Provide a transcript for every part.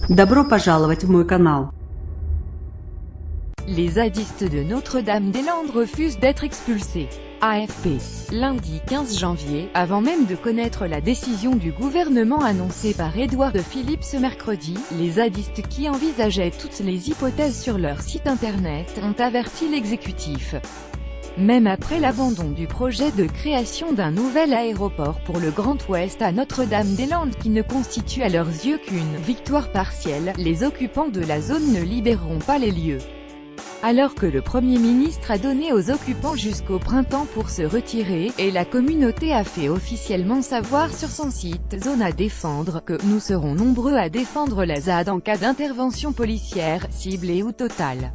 Добро пожаловать в мой канал. Les zadistes de Notre-Dame-des-Landes refusent d'être expulsés. AFP. Lundi 15 janvier, avant même de connaître la décision du gouvernement annoncée par Édouard Philippe ce mercredi, les zadistes qui envisageaient toutes les hypothèses sur leur site internet ont averti l'exécutif. Même après l'abandon du projet de création d'un nouvel aéroport pour le Grand Ouest à Notre-Dame-des-Landes qui ne constitue à leurs yeux qu'une victoire partielle, les occupants de la zone ne libéreront pas les lieux. Alors que le Premier ministre a donné aux occupants jusqu'au printemps pour se retirer, et la communauté a fait officiellement savoir sur son site « Zone à défendre » que « nous serons nombreux à défendre la ZAD en cas d'intervention policière, ciblée ou totale ».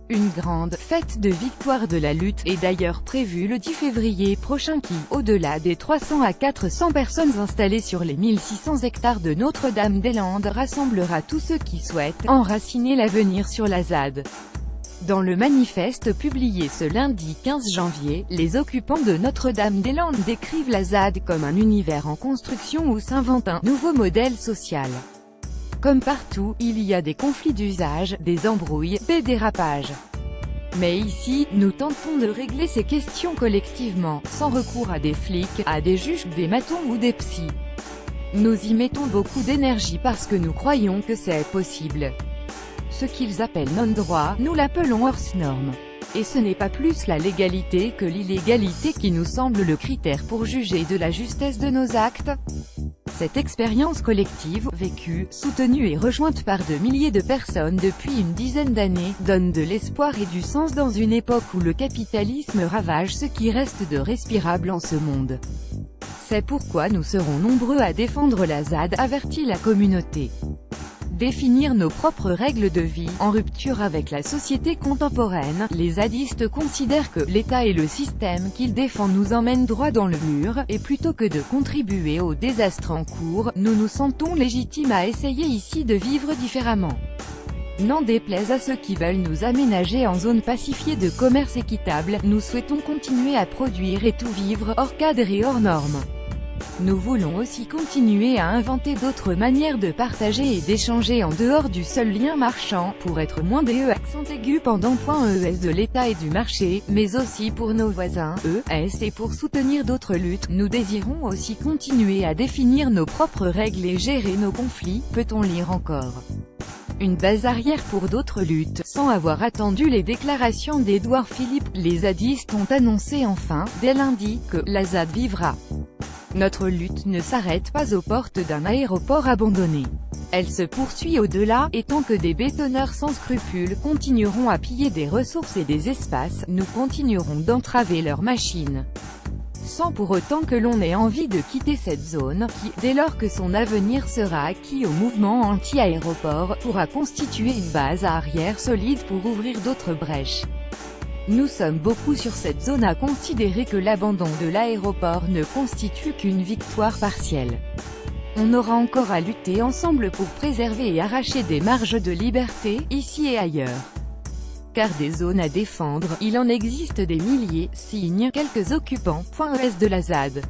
Une grande fête de victoire de la lutte est d'ailleurs prévue le 10 février prochain qui, au-delà des 300 à 400 personnes installées sur les 1600 hectares de Notre-Dame-des-Landes, rassemblera tous ceux qui souhaitent enraciner l'avenir sur la ZAD. Dans le manifeste publié ce lundi 15 janvier, les occupants de Notre-Dame-des-Landes décrivent la ZAD comme un univers en construction où s'invente un nouveau modèle social. Comme partout, il y a des conflits d'usage, des embrouilles, des dérapages. Mais ici, nous tentons de régler ces questions collectivement, sans recours à des flics, à des juges, des matons ou des psys. Nous y mettons beaucoup d'énergie parce que nous croyons que c'est possible. Ce qu'ils appellent non-droit, nous l'appelons hors-norme. Et ce n'est pas plus la légalité que l'illégalité qui nous semble le critère pour juger de la justesse de nos actes. Cette expérience collective, vécue, soutenue et rejointe par de milliers de personnes depuis une dizaine d'années, donne de l'espoir et du sens dans une époque où le capitalisme ravage ce qui reste de respirable en ce monde. C'est pourquoi nous serons nombreux à défendre la ZAD, avertit la communauté. Définir nos propres règles de vie, en rupture avec la société contemporaine, les zadistes considèrent que l'État et le système qu'ils défendent nous emmènent droit dans le mur, et plutôt que de contribuer au désastre en cours, nous nous sentons légitimes à essayer ici de vivre différemment. N'en déplaise à ceux qui veulent nous aménager en zone pacifiée de commerce équitable, nous souhaitons continuer à produire et tout vivre, hors cadre et hors normes. Nous voulons aussi continuer à inventer d'autres manières de partager et d'échanger en dehors du seul lien marchand, pour être moins des accent aigu pendant .es de l'État et du marché, mais aussi pour nos voisins, ES, et pour soutenir d'autres luttes. Nous désirons aussi continuer à définir nos propres règles et gérer nos conflits, peut-on lire encore. Une base arrière pour d'autres luttes. Sans avoir attendu les déclarations d'Édouard Philippe, les zadistes ont annoncé enfin, dès lundi, que la ZAD vivra. Notre lutte ne s'arrête pas aux portes d'un aéroport abandonné. Elle se poursuit au-delà, et tant que des bétonneurs sans scrupules continueront à piller des ressources et des espaces, nous continuerons d'entraver leurs machines. Sans pour autant que l'on ait envie de quitter cette zone, qui, dès lors que son avenir sera acquis au mouvement anti-aéroport, pourra constituer une base arrière solide pour ouvrir d'autres brèches. Nous sommes beaucoup sur cette zone à considérer que l'abandon de l'aéroport ne constitue qu'une victoire partielle. On aura encore à lutter ensemble pour préserver et arracher des marges de liberté, ici et ailleurs. Car des zones à défendre, il en existe des milliers, signent quelques occupants.es de la ZAD.